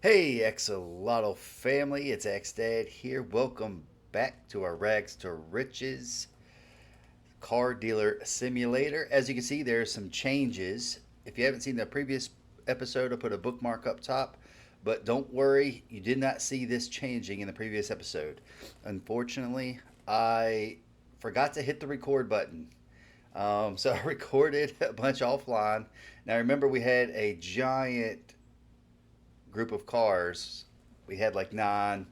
Hey, Exolotl family, it's X Dad here. Welcome back to our Rags to Riches car dealer simulator. As you can see, there are some changes. If you haven't seen the previous episode, I'll put a bookmark up top. But don't worry, you did not see this changing in the previous episode. Unfortunately, I forgot to hit the record button. So I recorded a bunch offline. Now remember, we had a giant group of cars. We had like nine,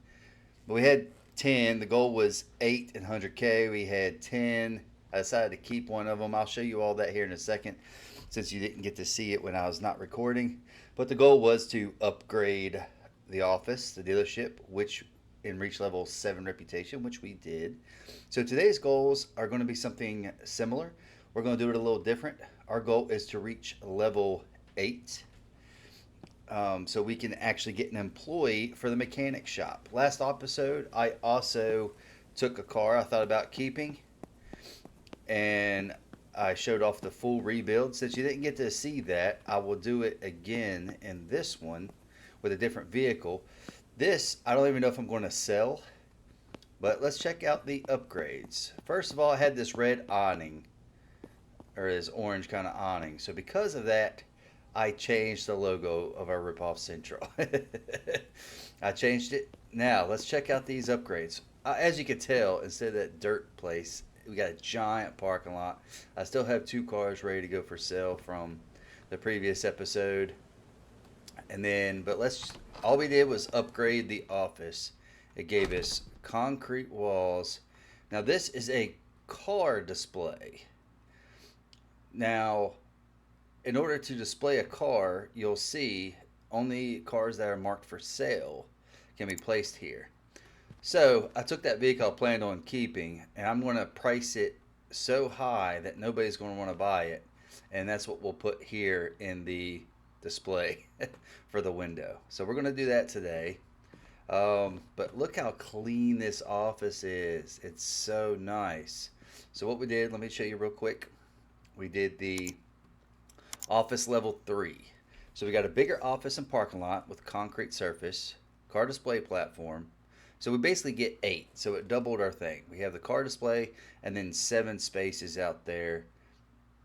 but we had 10. The goal was 8 and 100K. We had 10. I decided to keep one of them. I'll show you all that here in a second since you didn't get to see it when I was not recording. But the goal was to upgrade the office, the dealership, which in reach level 7 reputation, which we did. So today's goals are going to be something similar. We're going to do it a little different. Our goal is to reach level 8, so we can actually get an employee for the mechanic shop. Last episode, I also took a car I thought about keeping, and I showed off the full rebuild. Since you didn't get to see that, I will do it again in this one with a different vehicle. This, I don't even know if I'm going to sell, but let's check out the upgrades. First of all, I had this red awning, or this orange kind of awning. So because of that, I changed the logo of our ripoff Central. I changed it. Now let's check out these upgrades. As you can tell, instead of that dirt place, we got a giant parking lot. I still have two cars ready to go for sale from the previous episode. And then, but let's, all we did was upgrade the office. It gave us concrete walls. Now this is a car display. Now, in order to display a car, you'll see only cars that are marked for sale can be placed here. So I took that vehicle I planned on keeping, and I'm going to price it so high that nobody's going to want to buy it. And that's what we'll put here in the display for the window. So we're going to do that today. But look how clean this office is. It's so nice. So what we did, let me show you real quick. We did the office level 3. So we got a bigger office and parking lot with concrete surface, car display platform. So we basically get 8. So it doubled our thing. We have the car display and then 7 spaces out there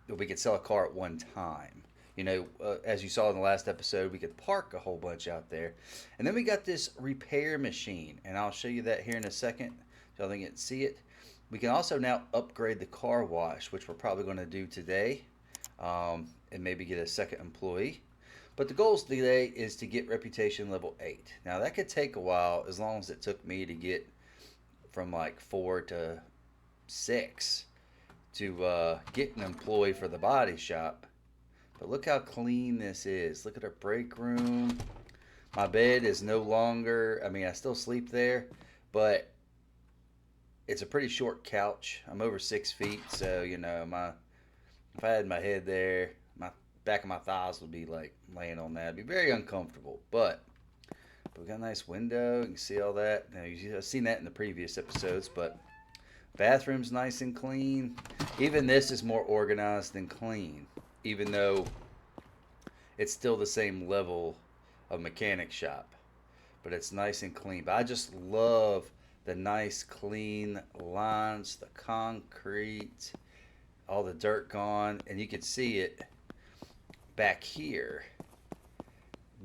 that we could sell a car at one time. You know, as you saw in the last episode, we could park a whole bunch out there. And then we got this repair machine, and I'll show you that here in a second so I think you can see it. We can also now upgrade the car wash, which we're probably going to do today, and maybe get a second employee. But the goals today is to get reputation level 8. Now that could take a while, as long as it took me to get from like 4 to 6 to get an employee for the body shop. But look how clean this is. Look at our break room. My bed is no longer, I mean, I still sleep there, but it's a pretty short couch. I'm over 6 feet, so you know, if I had my head there, my back of my thighs would be like laying on that. It'd be very uncomfortable. But we got a nice window. You can see all that. Now you've seen that in the previous episodes, but bathroom's nice and clean. Even this is more organized than clean, even though it's still the same level of mechanic shop. But it's nice and clean. But I just love the nice clean lines, the concrete, all the dirt gone, and you can see it back here.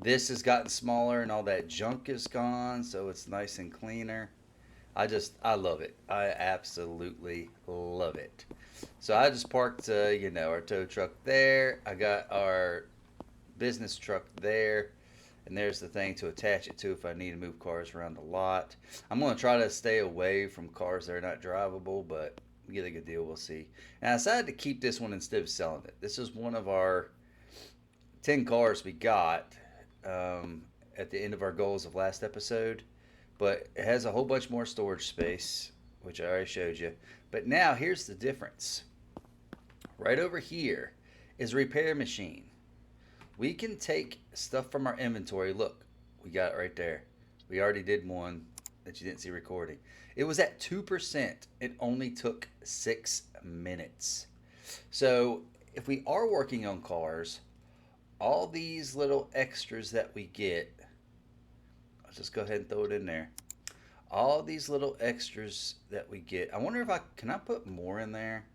This has gotten smaller and all that junk is gone, so it's nice and cleaner. I love it. I absolutely love it. So I just parked, our tow truck there. I got our business truck there. And there's the thing to attach it to if I need to move cars around the lot. I'm going to try to stay away from cars that are not drivable, but we get a good deal, we'll see. And I decided to keep this one instead of selling it. This is one of our 10 cars we got at the end of our goals of last episode. But it has a whole bunch more storage space, which I already showed you. But now here's the difference. Right over here is a repair machine. We can take stuff from our inventory. Look, we got it right there. We already did one that you didn't see recording. It was at 2%. It only took 6 minutes. So if we are working on cars, all these little extras that we get Just go ahead and throw it in there. All these little extras that we get. I wonder if I put more in there?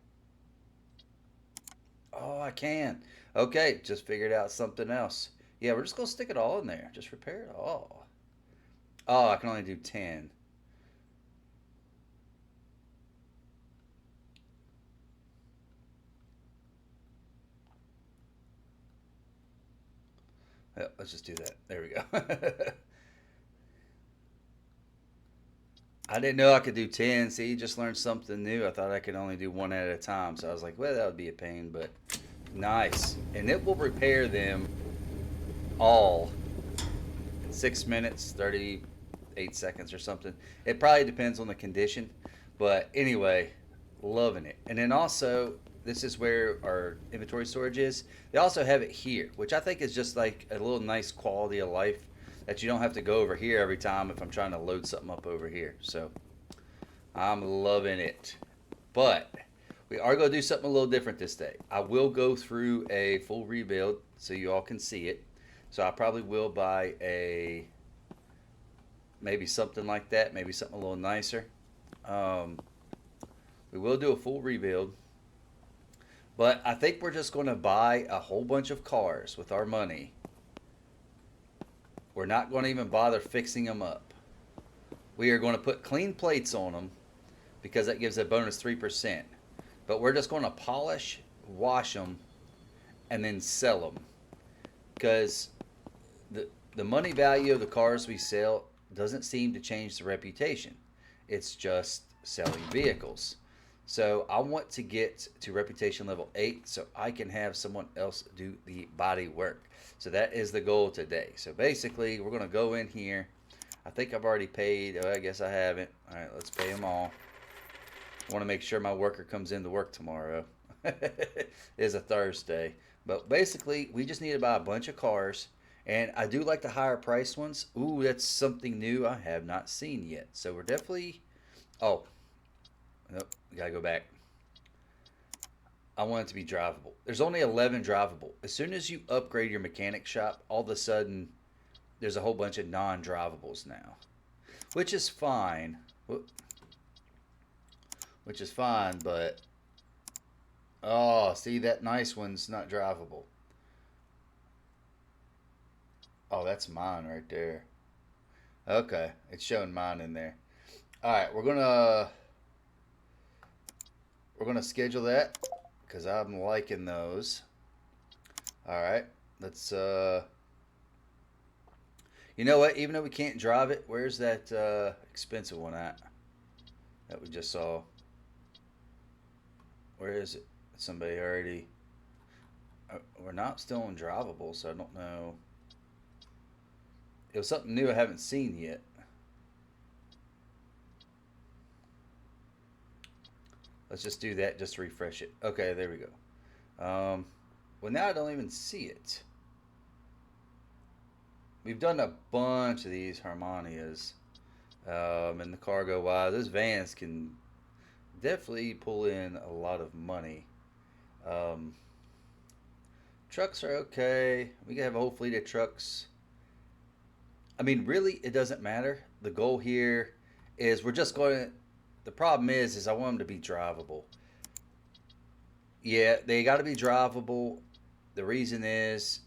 Oh, I can. Okay, just figured out something else. Yeah, we're just gonna stick it all in there. Just repair it all. Oh, I can only do 10. Yeah, let's just do that. There we go. I didn't know I could do 10. See, you just learned something new. I thought I could only do one at a time. So I was like, well, that would be a pain, but nice. And it will repair them all in 6 minutes, 38 seconds or something. It probably depends on the condition. But anyway, loving it. And then also, this is where our inventory storage is. They also have it here, which I think is just like a little nice quality of life that you don't have to go over here every time if I'm trying to load something up over here. So I'm loving it. But we are going to do something a little different this day. I will go through a full rebuild so you all can see it. So I probably will buy a maybe something like that, maybe something a little nicer. Um, we will do a full rebuild. But I think we're just going to buy a whole bunch of cars with our money. We're not going to even bother fixing them up. We are going to put clean plates on them because that gives a bonus 3%. But we're just going to polish, wash them, and then sell them. Because the money value of the cars we sell doesn't seem to change the reputation. It's just selling vehicles. So I want to get to reputation level 8 so I can have someone else do the body work. So that is the goal today. So basically, we're going to go in here. I think I've already paid. Oh, I guess I haven't. All right, let's pay them all. I want to make sure my worker comes in to work tomorrow. It is a Thursday. But basically, we just need to buy a bunch of cars. And I do like the higher priced ones. Ooh, that's something new I have not seen yet. So we're definitely... Oh, nope, we got to go back. I want it to be drivable. There's only 11 drivable. As soon as you upgrade your mechanic shop, all of a sudden, there's a whole bunch of non-drivables now. Which is fine. Which is fine, but... Oh, see, that nice one's not drivable. Oh, that's mine right there. Okay, it's showing mine in there. All right, we're gonna schedule that because I'm liking those. All right, let's. You know what? Even though we can't drive it, where's that expensive one at that we just saw? Where is it? Somebody already. We're not still on drivable, so I don't know. It was something new I haven't seen yet. Let's just do that just to refresh it. Okay, there we go. Well, now I don't even see it. We've done a bunch of these Harmonias in the cargo wise. Those vans can definitely pull in a lot of money. Um, Trucks are okay. We can have a whole fleet of trucks. I mean, really, it doesn't matter. The goal here is we're just going to. The problem is I want them to be drivable. Yeah, they got to be drivable. The reason is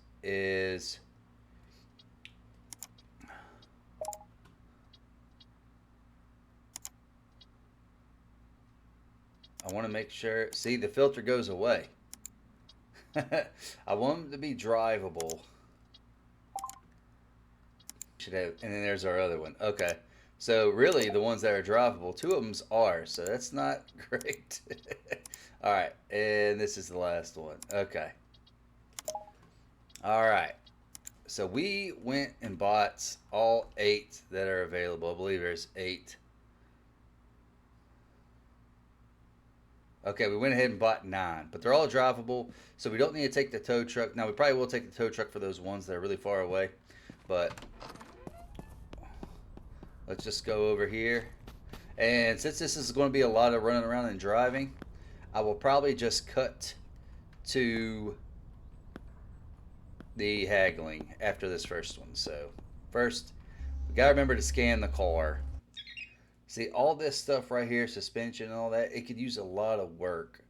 I want to make sure. See, the filter goes away. I want them to be drivable. Should have, and then there's our other one. Okay, so really the ones that are drivable, two of them's are, so that's not great. All right, and this is the last one. Okay. All right. So we went and bought all 8 that are available. I believe there's 8. Okay, we went ahead and bought 9, but they're all drivable, so we don't need to take the tow truck. Now, we probably will take the tow truck for those ones that are really far away, but let's just go over here. And since this is going to be a lot of running around and driving, I will probably just cut to the haggling after this first one. So first, we Gotta remember to scan the car. See, all this stuff right here, suspension and all that, it could use a lot of work.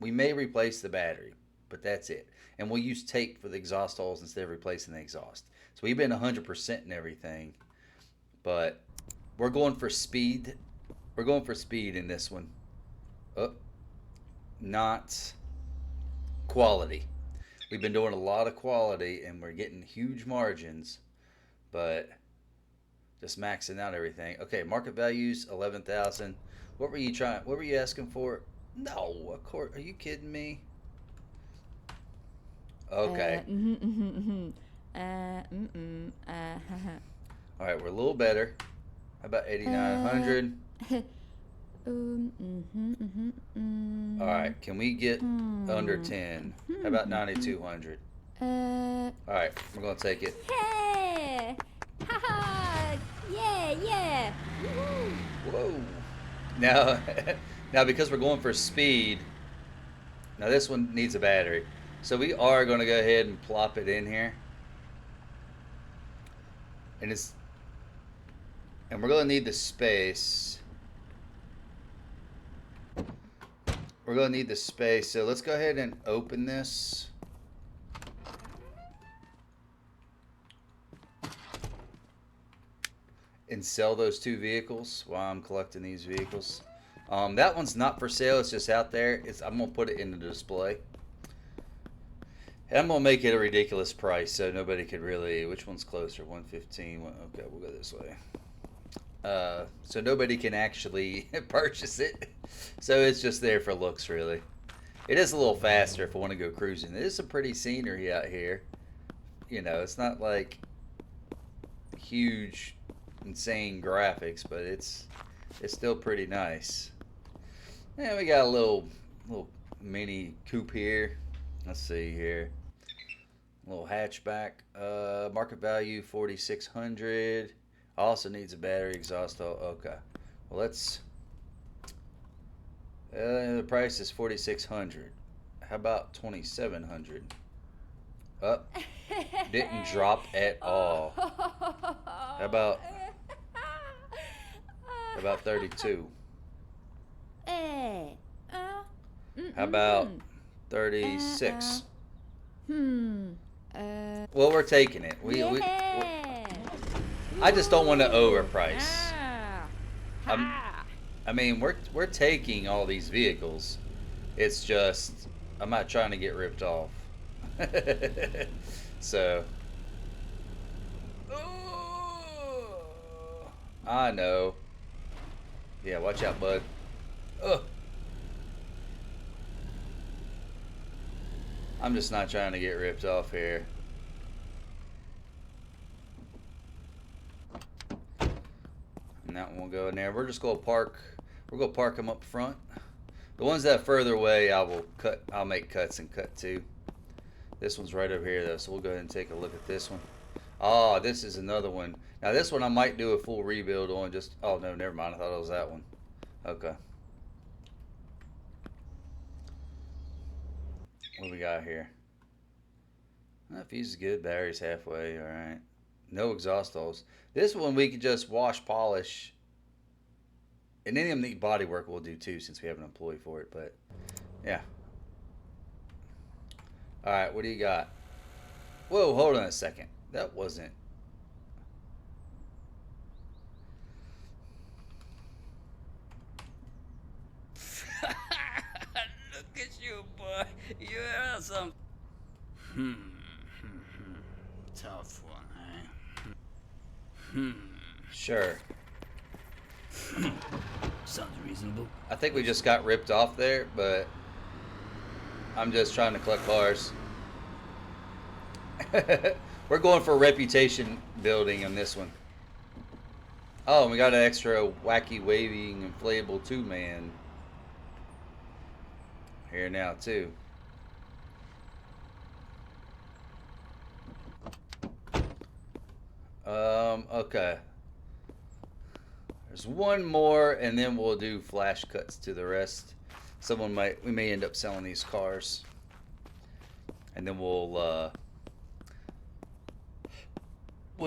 We may replace the battery, but that's it. And we'll use tape for the exhaust holes instead of replacing the exhaust. So we've been 100% in everything, but we're going for speed. We're going for speed in this one. Oh, not quality. We've been doing a lot of quality and we're getting huge margins, but just maxing out everything. Okay, market values 11,000. What were you trying? What were you asking for? No, of course. Are you kidding me? Okay. All right, we're a little better. How about 8,900? All right, can we get under 10? How about 9,200? All right, we're gonna take it. Hey! Haha! Yeah, yeah! Woo-hoo. Whoa. Now, now because we're going for speed, now this one needs a battery. So we are going to go ahead and plop it in here. And we're going to need the space. We're going to need the space. So let's go ahead and open this. And sell those 2 vehicles while I'm collecting these vehicles. That one's not for sale. It's just out there. I'm going to put it in the display. And I'm going to make it a ridiculous price so nobody could really... Which one's closer? 115. Okay, we'll go this way. So nobody can actually purchase it. So it's just there for looks, really. It is a little faster if I want to go cruising. It is some pretty scenery out here. You know, it's not like huge, insane graphics, but it's still pretty nice. Yeah, we got a little mini coupe here. Let's see here. A little hatchback. Market value 4,600. Also needs a battery, exhaust. Okay. Well, let's. The price is 4,600. How about 2,700? Up. Didn't drop at all. How about 32? How about 36? Well, we're taking it. I just don't want to overprice. I mean, we're taking all these vehicles. It's just I'm not trying to get ripped off. So, I know. Yeah, watch out, bud. Ugh. I'm just not trying to get ripped off here. And that one will go in there. We're just gonna park. We're gonna park them up front. The ones that are further away, I'll make cuts and cut to. This one's right over here though, so we'll go ahead and take a look at this one. Oh, this is another one. Now this one I might do a full rebuild on. Oh no, never mind. I thought it was that one. Okay. What do we got here? Fuse is good. Battery's halfway. All right. No exhaust holes. This one we could just wash, polish, and any of them need body work we'll do too, since we have an employee for it. But yeah. All right. What do you got? Whoa, hold on a second. That wasn't. Look at you, boy. You're awesome. Tough one, eh? Sure. Sounds reasonable. I think we just got ripped off there, but I'm just trying to collect cars. We're going for reputation building on this one. Oh, and we got an extra wacky waving inflatable 2-man here now too. Okay. There's one more, and then we'll do flash cuts to the rest. We may end up selling these cars, and then we'll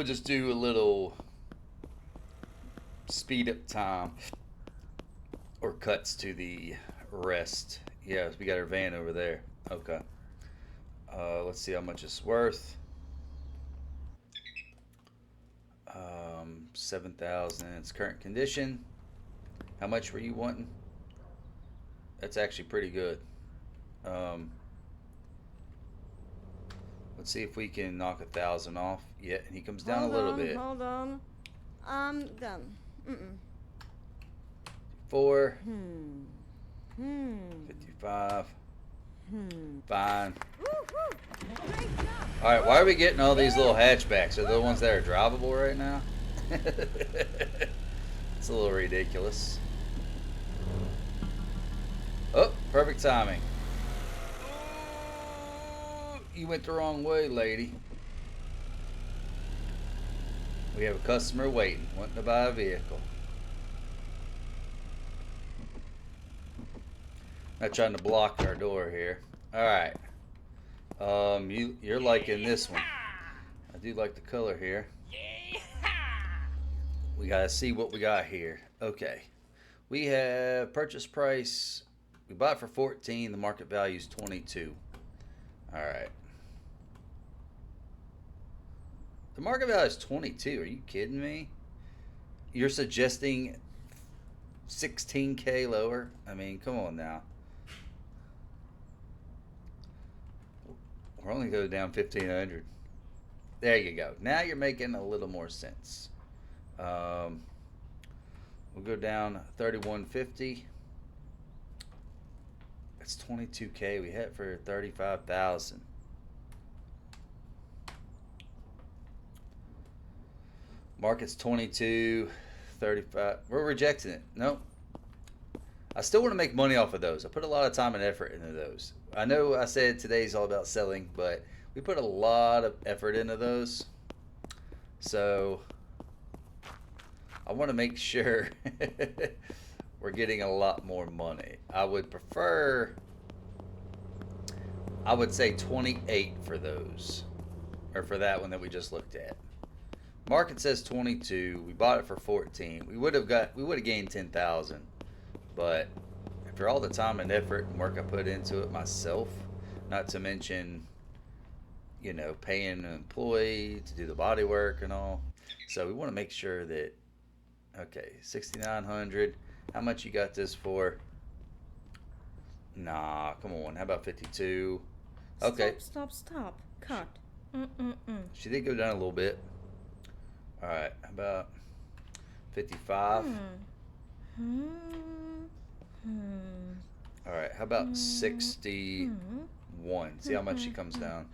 just do a little speed up time or cuts to the rest. Yeah, we got our van over there. Okay. Let's see how much it's worth. 7,000 in its current condition. How much were you wanting? That's actually pretty good. Um, let's see if we can knock 1,000 off. Yeah, and he comes down a little bit. Hold on. I'm done. 4. Hmm. 55. Fine. Alright, why are we getting all these little hatchbacks? Are they the ones that are drivable right now? It's a little ridiculous. Oh, perfect timing. You went the wrong way, lady. We have a customer waiting, wanting to buy a vehicle. Not trying to block our door here. Alright. You're liking this one. I do like the color here. We gotta see what we got here. Okay. We have purchase price. We bought it for 14. The market value is 22. Alright. The market value is 22. Are you kidding me? You're suggesting 16K lower? I mean, come on now. We're only going down 1,500. There you go. Now you're making a little more sense. We'll go down 3,150. That's 22K. We had it for 35,000. Market's 22, 35. We're rejecting it. Nope. I still want to make money off of those. I put a lot of time and effort into those. I know I said today's all about selling, but we put a lot of effort into those. So I want to make sure we're getting a lot more money. I would prefer, I would say 28 for those, or for that one that we just looked at. Market says 22. We bought it for 14. We would have gained 10,000, but after all the time and effort and work I put into it myself, not to mention, you know, paying an employee to do the body work and all. So we want to make sure that, okay, 6,900. How much you got this for? Nah, come on. How about 52? Okay. Stop. Cut. She did go down a little bit. All right, how about 55? All right, how about 61? See how much she comes down.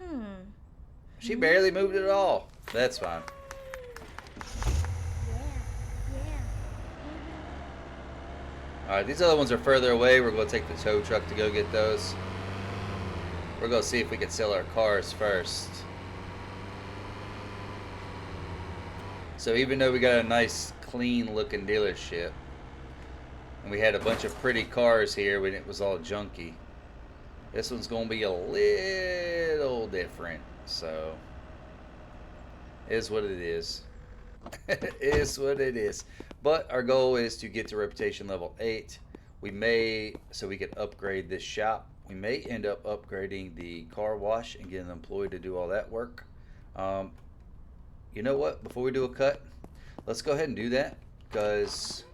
She barely moved it at all. That's fine. All right, these other ones are further away. We're going to take the tow truck to go get those. We're going to see if we can sell our cars first. So even though we got a nice, clean-looking dealership, and we had a bunch of pretty cars here when it was all junky, this one's going to be a little different. So, is what it is. Is what it is. But our goal is to get to reputation level 8. We may, so we can upgrade this shop. We may end up upgrading the car wash and get an employee to do all that work. You know what? Before we do a cut, let's go ahead and do that, because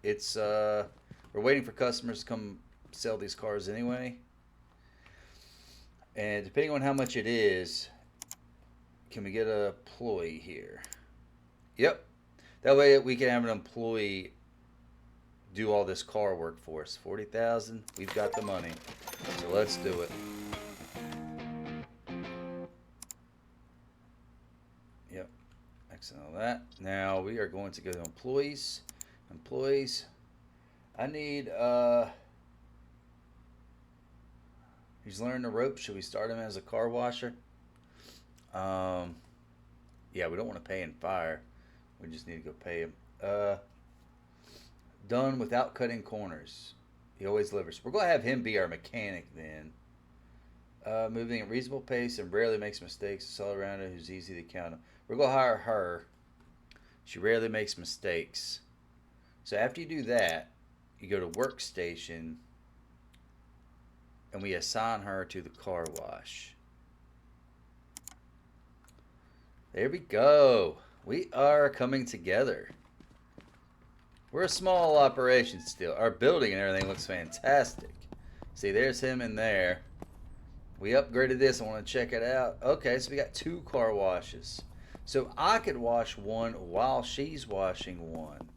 it's we're waiting for customers to come sell these cars anyway. And depending on how much it is, can we get an employee here? Yep. That way we can have an employee do all this car work for us. 40,000. We've got the money. So let's do it. Yep. Excellent. All that. Now we are going to go to employees. Employees. I need he's learning the ropes. Should we start him as a car washer? Yeah, we don't want to pay in fire. We just need to go pay him. Done without cutting corners. He always delivers. We're going to have him be our mechanic then. Moving at reasonable pace and rarely makes mistakes. It's all arounder who's easy to count on. We're going to hire her. She rarely makes mistakes. So after you do that, you go to workstation and we assign her to the car wash. There we go. We are coming together. We're a small operation still. Our building and everything looks fantastic. See, there's him in there. We upgraded this. I want to check it out. Okay, so we got 2 car washes. So I could wash one while she's washing one.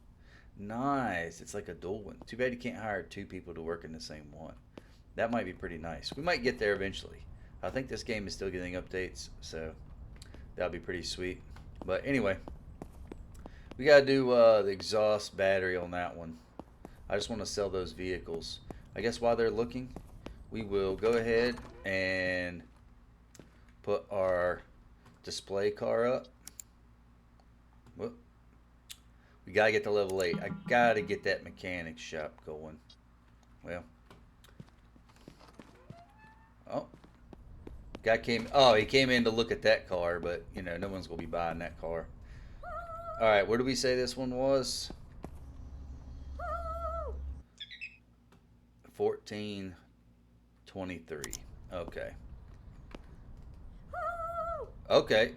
Nice. It's like a dual one. Too bad you can't hire 2 people to work in the same one. That might be pretty nice. We might get there eventually. I think this game is still getting updates, so that'll be pretty sweet. But anyway, we got to do the exhaust battery on that one. I just want to sell those vehicles. I guess while they're looking, we will go ahead and put our display car up. Whoop. We got to get to level 8. I got to get that mechanic shop going. Well. Oh. He came in to look at that car, but, you know, no one's going to be buying that car. All right, what did we say this one was? 1423. Okay. Okay.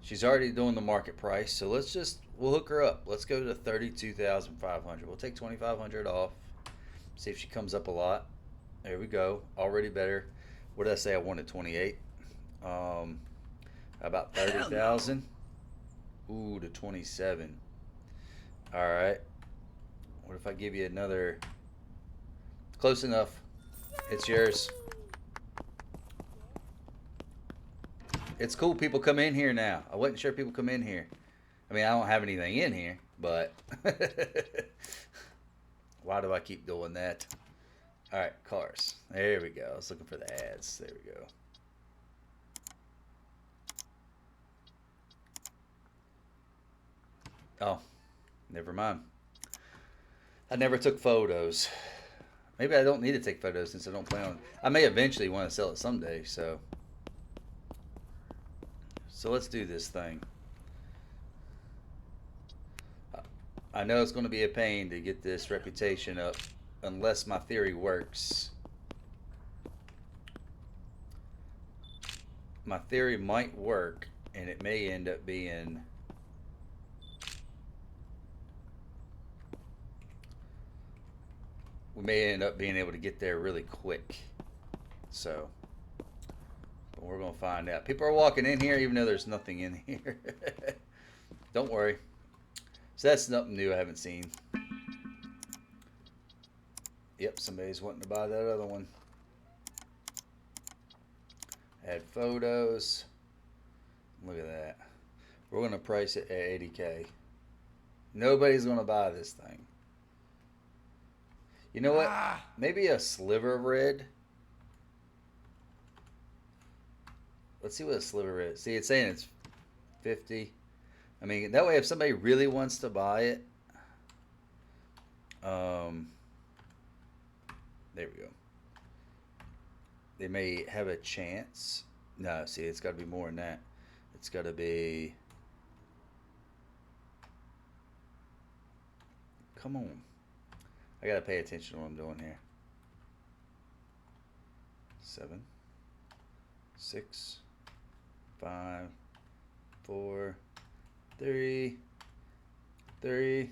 She's already doing the market price, so we'll hook her up. Let's go to 32,500. We'll take 2,500 off. See if she comes up a lot. There we go. Already better. What did I say? I wanted 28. About 30,000. Ooh, to 27. All right. What if I give you another? Close enough. It's yours. It's cool. People come in here now. I wasn't sure people come in here. I mean, I don't have anything in here, but why do I keep doing that? All right, cars. There we go. I was looking for the ads. There we go. Oh, never mind. I never took photos. Maybe I don't need to take photos since I don't plan on. I may eventually want to sell it someday, so let's do this thing. I know it's going to be a pain to get this reputation up unless my theory works. My theory might work, and it may end up being we may end up being able to get there really quick. So, but we're going to find out. People are walking in here even though there's nothing in here. Don't worry. So that's nothing new I haven't seen. Yep, somebody's wanting to buy that other one. Add photos. Look at that. We're going to price it at 80K. Nobody's going to buy this thing. You know what? Maybe a sliver of red. Let's see what a sliver is. See, it's saying it's 50. I mean, that way if somebody really wants to buy it, there we go. They may have a chance. No, see, it's got to be more than that. It's got to be. Come on. I got to pay attention to what I'm doing here. 7, 6, 5, 4, 3. There.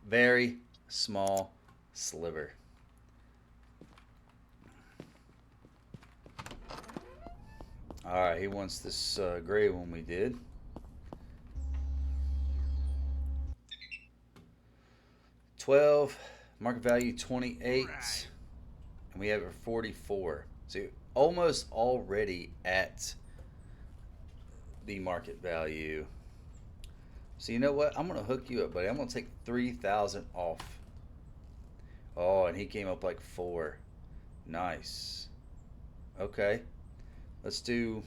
Very small sliver. Alright, he wants this gray one we did. $12, market value 28, and we have a 44. So almost already at the market value. So you know what? I'm gonna hook you up, buddy. I'm gonna take 3,000 off. Oh, and he came up like 4. Nice. Okay. Let's do.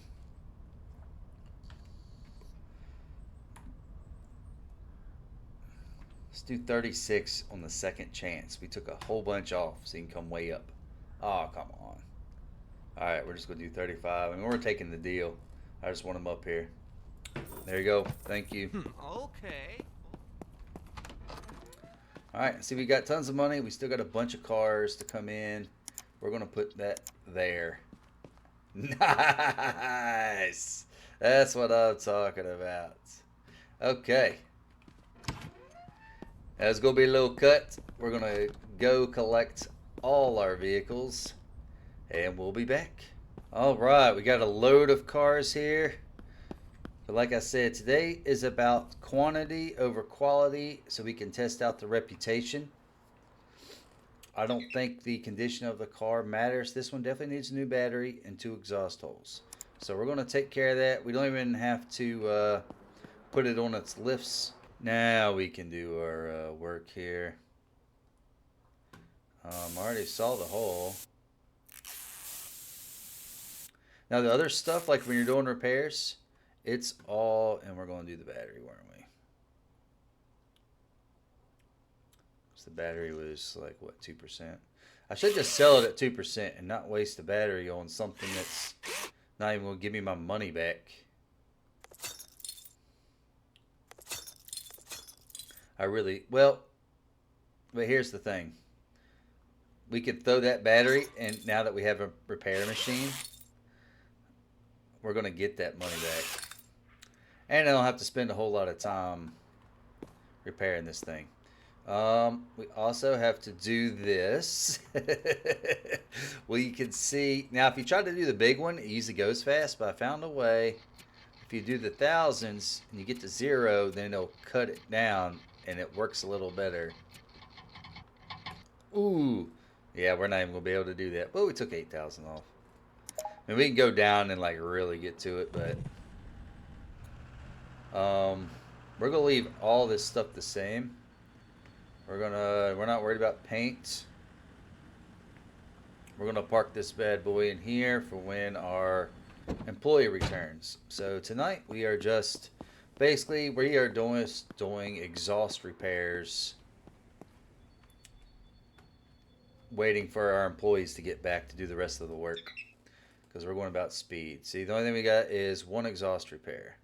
Let's do 36 on the second chance. We took a whole bunch off, so you can come way up. Oh, come on. All right, we're just gonna do 35. I mean, we're taking the deal. I just want him up here. There you go. Thank you. Okay. All right, see, we got tons of money. We still got a bunch of cars to come in. We're going to put that there. Nice. That's what I'm talking about. Okay. That's going to be a little cut. We're going to go collect all our vehicles, and we'll be back. All right, we got a load of cars here. But like I said, today is about quantity over quality so we can test out the reputation. I don't think the condition of the car matters. This one definitely needs a new battery and 2 exhaust holes. So we're going to take care of that. We don't even have to put it on its lifts. Now we can do our work here. I already saw the hole. Now the other stuff, like when you're doing repairs, it's all, and we're going to do the battery, weren't we? So the battery was like, what, 2%? I should just sell it at 2% and not waste the battery on something that's not even going to give me my money back. Well, but here's the thing. We could throw that battery, and now that we have a repair machine, we're going to get that money back. And I don't have to spend a whole lot of time repairing this thing. We also have to do this. Well, you can see, now if you try to do the big one, it usually goes fast, but I found a way. If you do the thousands and you get to 0, then it'll cut it down and it works a little better. Ooh. Yeah, we're not even going to be able to do that. Well, we took 8,000 off. I mean, we can go down and like really get to it, but we're going to leave all this stuff the same. We're not worried about paint. We're going to park this bad boy in here for when our employee returns. So tonight we are just basically doing exhaust repairs, waiting for our employees to get back to do the rest of the work because we're going about speed. See, the only thing we got is 1 exhaust repair.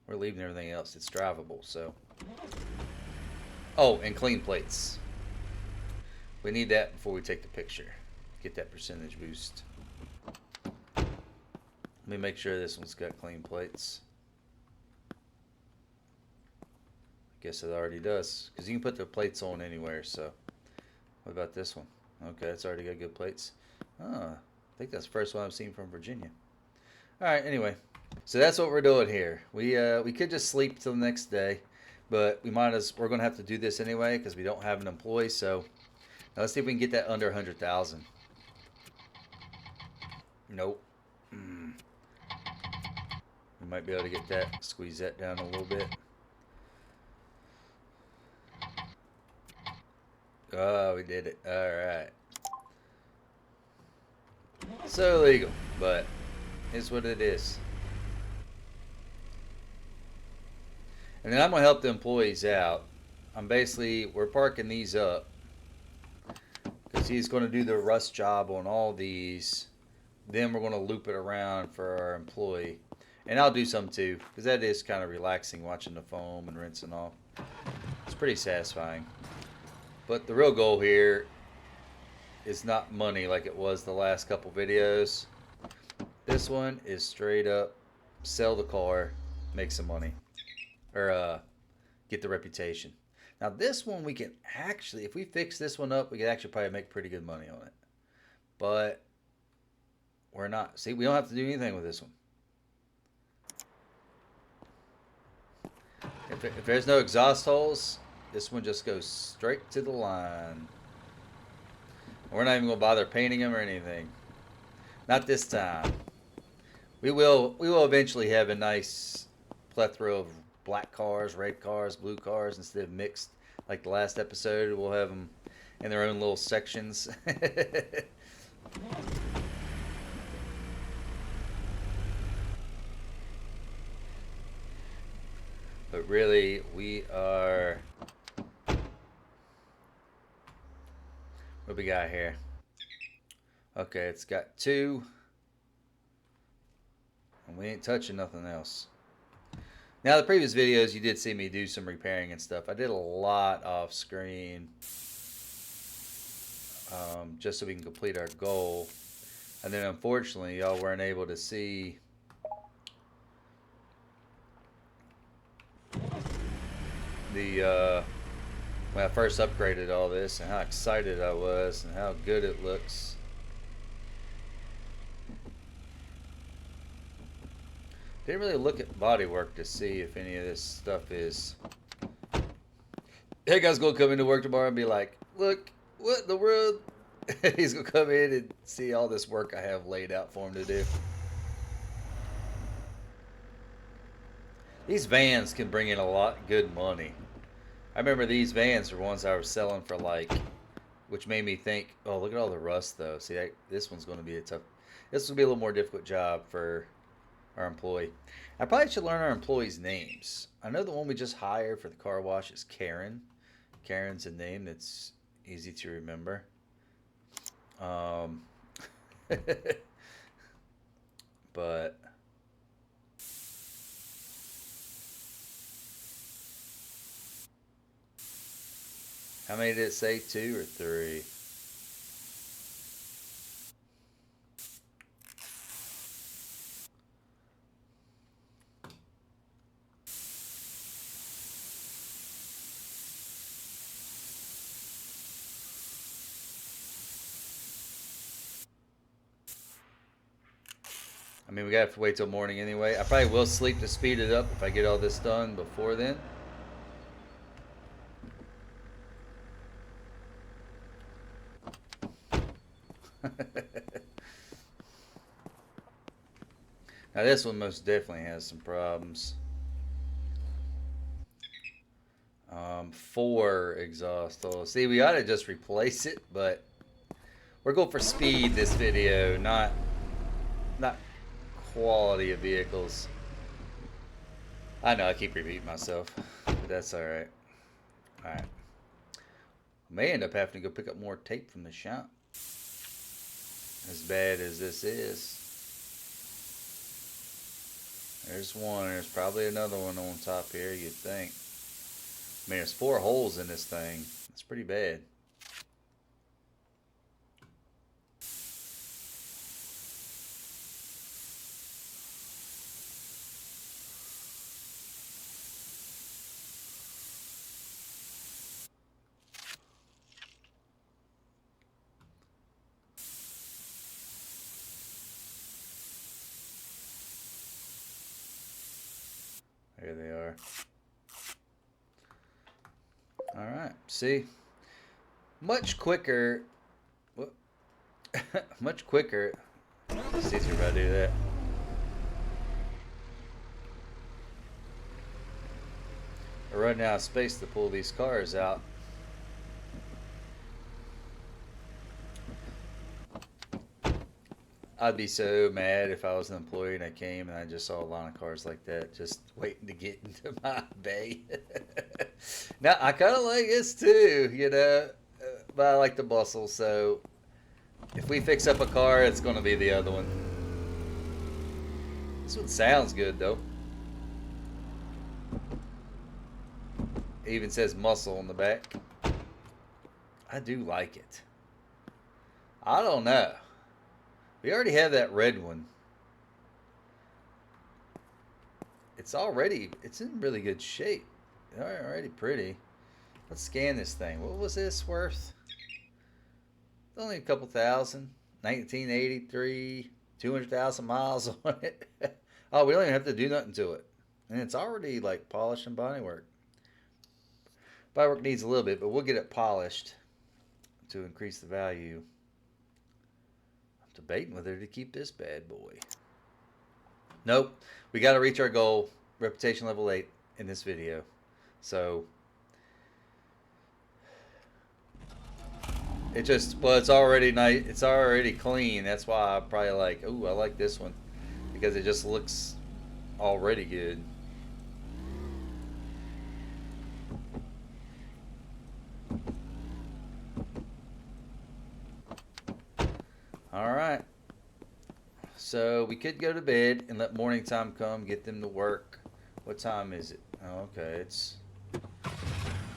We're leaving everything else. It's drivable, so. Oh, and clean plates. We need that before we take the picture. Get that percentage boost. Let me make sure this one's got clean plates. I guess it already does, because you can put the plates on anywhere, so. What about this one? Okay, it's already got good plates. Oh, I think that's the first one I've seen from Virginia. Alright, anyway. So that's what we're doing here. We could just sleep till the next day, but we're going to have to do this anyway because we don't have an employee, so now let's see if we can get that under 100,000. Nope. We might be able to get that, squeeze that down a little bit. Oh, we did it. Alright. So illegal, but it's what it is. And then I'm going to help the employees out. We're parking these up because he's going to do the rust job on all these. Then we're going to loop it around for our employee. And I'll do some too, because that is kind of relaxing, watching the foam and rinsing off. It's pretty satisfying. But the real goal here is not money like it was the last couple videos. This one is straight up sell the car, make some money. Or get the reputation. Now this one we can actually, if we fix this one up, we can actually probably make pretty good money on it. But we're not. See, we don't have to do anything with this one. If there's no exhaust holes, this one just goes straight to the line. We're not even going to bother painting them or anything. Not this time. We will eventually have a nice plethora of black cars, red cars, blue cars instead of mixed like the last episode. We'll have them in their own little sections. But really, we are... What we got here? Okay, it's got 2. And we ain't touching nothing else. Now, the previous videos, you did see me do some repairing and stuff. I did a lot off screen, just so we can complete our goal. And then, unfortunately, y'all weren't able to see the when I first upgraded all this and how excited I was and how good it looks. Didn't really look at bodywork to see if any of this stuff is. That guy's gonna come into work tomorrow and be like, "Look, what in the world?" He's gonna come in and see all this work I have laid out for him to do. These vans can bring in a lot of good money. I remember these vans were ones I was selling for like, which made me think, oh, look at all the rust though. See, this one's going to be a tough. This will be a little more difficult job for our employee. I probably should learn our employees' names. I know the one we just hired for the car wash is Karen. Karen's a name that's easy to remember. But how many did it say? 2 or 3? I mean, we gotta have to wait till morning anyway. I probably will sleep to speed it up if I get all this done before then. Now this one most definitely has some problems. 4 exhaust oil. See, we ought to just replace it, but we're going for speed this video, not quality of vehicles. I know I keep repeating myself, but that's all right. All right. May end up having to go pick up more tape from the shop. As bad as this is. There's one. There's probably another one on top here, you'd think. I mean, there's 4 holes in this thing. It's pretty bad. There they are. All right. See, much quicker. What? Much quicker. It's easier if I do that. We're running out of space to pull these cars out. I'd be so mad if I was an employee and I came and I just saw a line of cars like that just waiting to get into my bay. Now, I kind of like this too, you know, but I like the bustle, so if we fix up a car, it's going to be the other one. This one sounds good, though. It even says muscle on the back. I do like it. I don't know. We already have that red one. It's in really good shape. Already pretty. Let's scan this thing. What was this worth? Only a couple thousand. 1983. 200,000 miles on it. Oh, we don't even have to do nothing to it. And it's already like polished and bodywork. Bodywork needs a little bit, but we'll get it polished to increase the value. Debating whether to keep this bad boy. Nope. We got to reach our goal, reputation level 8, in this video. So it's already nice. It's already clean. That's why I probably like. Ooh, I like this one because it just looks already good. All right. So we could go to bed and let morning time come, get them to work What time is it? Oh, okay, it's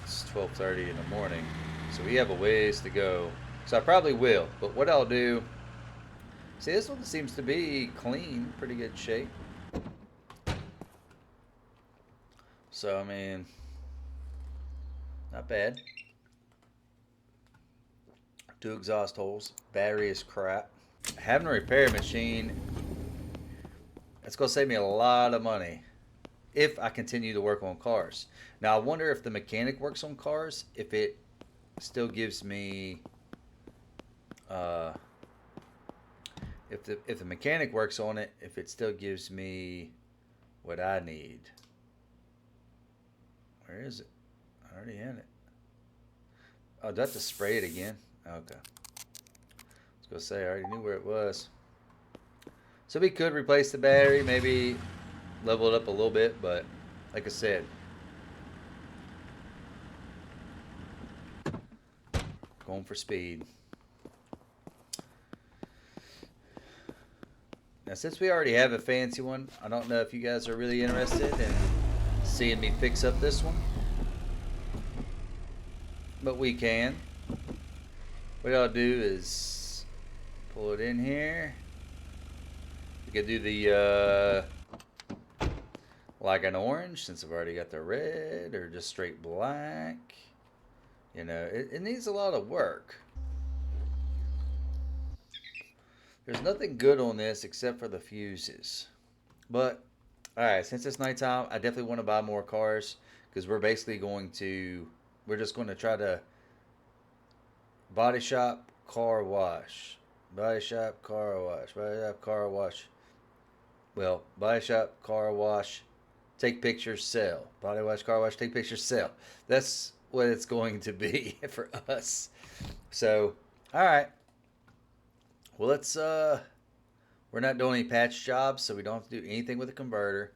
12:30 in the morning, so we have a ways to go. So I probably will. But what I'll do, see, this one seems to be clean, pretty good shape. So I mean, not bad. Two exhaust holes. Battery is crap. Having a repair machine, it's gonna save me a lot of money if I continue to work on cars. Now I wonder if the mechanic works on cars, if it still gives me, if the mechanic works on it, if it still gives me what I need. Where is it? I already had it. Oh, do I have to spray it again? Okay. I was gonna say I already knew where it was. So we could replace the battery, maybe level it up a little bit, but like I said, going for speed. Now, since we already have a fancy one, I don't know if you guys are really interested in seeing me fix up this one, but we can. What I'll do is pull it in here. We could do the like an orange, since I've already got the red, or just straight black. You know, it needs a lot of work. There's nothing good on this except for the fuses. But, alright, since it's nighttime, I definitely want to buy more cars, because we're basically going to, we're just going to try to body shop, car wash. Body shop, car wash. Body shop, car wash. Well, body shop, car wash, take pictures, sell. Body wash, car wash, take pictures, sell. That's what it's going to be for us. So, alright. Well, let's, we're not doing any patch jobs, so we don't have to do anything with the converter.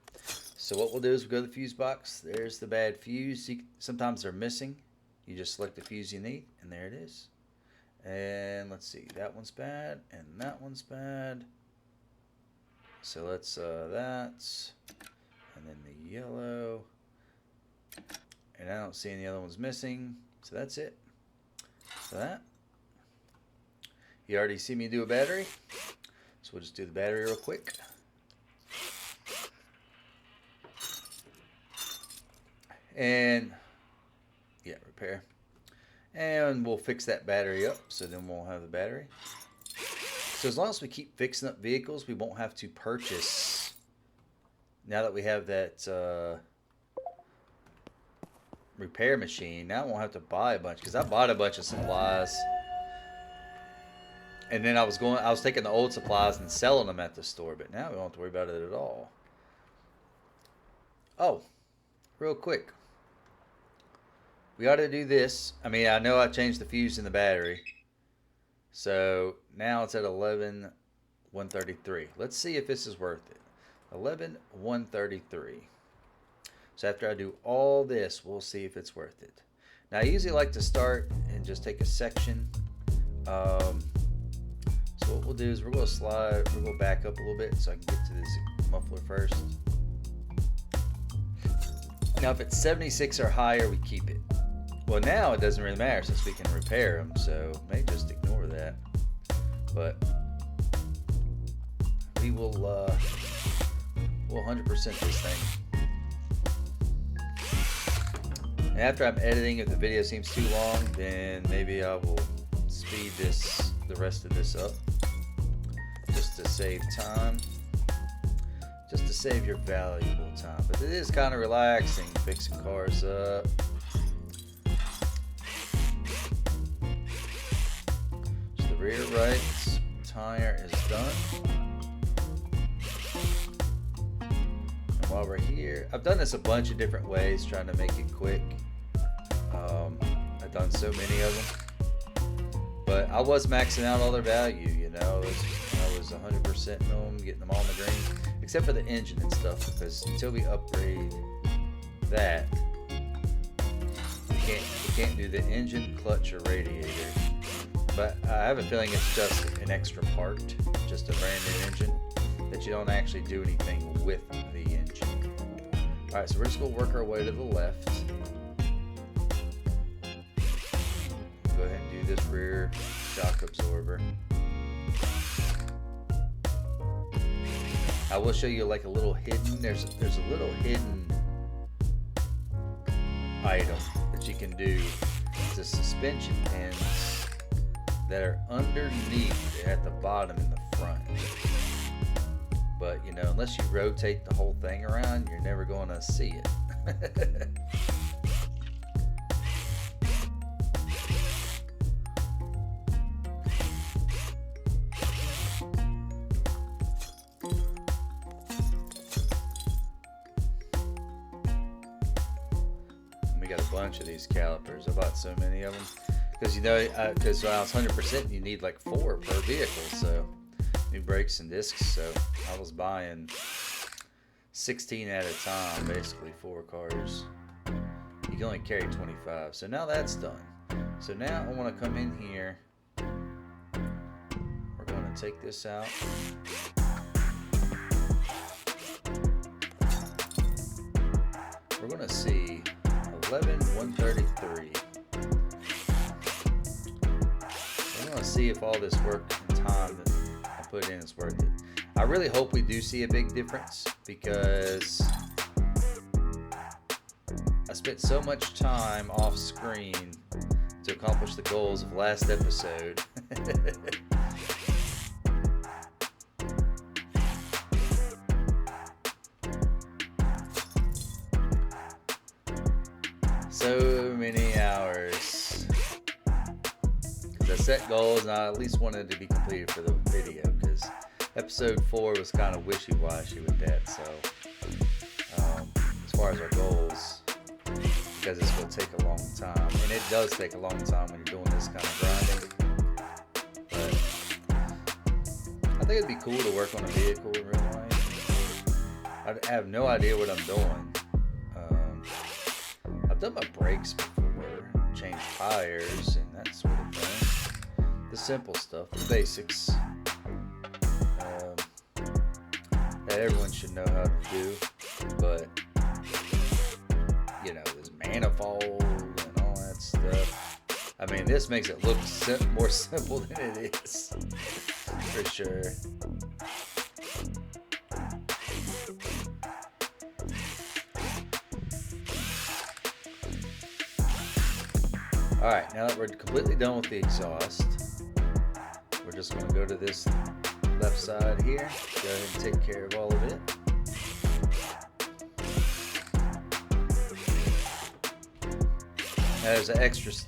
So what we'll do is we'll go to the fuse box. There's the bad fuse. Sometimes they're missing. You just select the fuse you need, and there it is. And let's see, that one's bad, and that one's bad. So let's, that's, and then the yellow. And I don't see any other ones missing, so that's it. So that. You already see me do a battery, so we'll just do the battery real quick. And, yeah, repair. And we'll fix that battery up, so then we'll have the battery. So as long as we keep fixing up vehicles, we won't have to purchase, now that we have that repair machine, now I won't have to buy a bunch, because I bought a bunch of supplies. And then I was taking the old supplies and selling them at the store, but now we don't have to worry about it at all. Oh, real quick. We ought to do this. I mean, I know I changed the fuse in the battery. So now it's at 11,133. Let's see if this is worth it. 11,133. So after I do all this, we'll see if it's worth it. Now I usually like to start and just take a section. So what we'll do is we're going to back up a little bit so I can get to this muffler first. Now if it's 76 or higher, we keep it. Well, now it doesn't really matter since we can repair them, so may just ignore that. But we will we'll 100% this thing. And after I'm editing, if the video seems too long, then maybe I will speed the rest of this up, just to save time, just to save your valuable time. But it is kind of relaxing fixing cars up. So the rear right tire is done. And while we're here, I've done this a bunch of different ways, trying to make it quick. I've done so many of them. But I was maxing out all their value, you know. I was 100% them, getting them all in the green, except for the engine and stuff, because until we upgrade that, we can't do the engine, clutch, or radiator. But I have a feeling it's just an extra part, just a brand new engine, that you don't actually do anything with the engine. Alright, so we're just going to work our way to the left. Go ahead and do this rear shock absorber. I will show you like a little hidden, there's a little hidden item that you can do. It's the suspension pins that are underneath at the bottom in the front. But you know, unless you rotate the whole thing around, you're never going to see it. We got a bunch of these calipers. I bought so many of them because you know, because when I was 100%, you need like 4 per vehicle. So new brakes and discs. So I was buying 16 at a time, basically 4 cars. You can only carry 25. So now that's done. So now I want to come in here. We're going to take this out. We're going to see 11,133. We're going to see if all this work and time that I put in is worth it. I really hope we do see a big difference because I spent so much time off screen to accomplish the goals of last episode. So many hours. Because I set goals and I at least wanted to be completed for the video because episode 4 was kind of wishy-washy with that. So as far as our goals, because it's going to take a long time, and it does take a long time when you're doing this kind of grinding. But I think it'd be cool to work on a vehicle in real life. I have no idea what I'm doing. I've done my brakes before, changed tires and that sort of thing. The simple stuff, the basics that everyone should know how to do. But you know, there's manifold and all that stuff. I mean, this makes it look more simple than it is, for sure. Alright, now that we're completely done with the exhaust, we're just going to go to this left side here, go ahead and take care of all of it. Now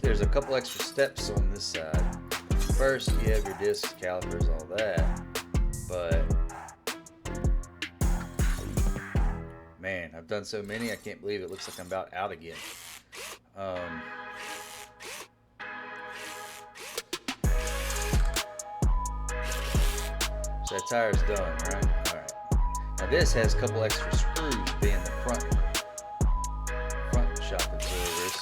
there's a couple extra steps on this side. First, you have your discs, calipers, all that, but man, I've done so many, I can't believe it looks like I'm about out again. So that tire's done, right? Alright. Now this has a couple extra screws being the front shock absorbers.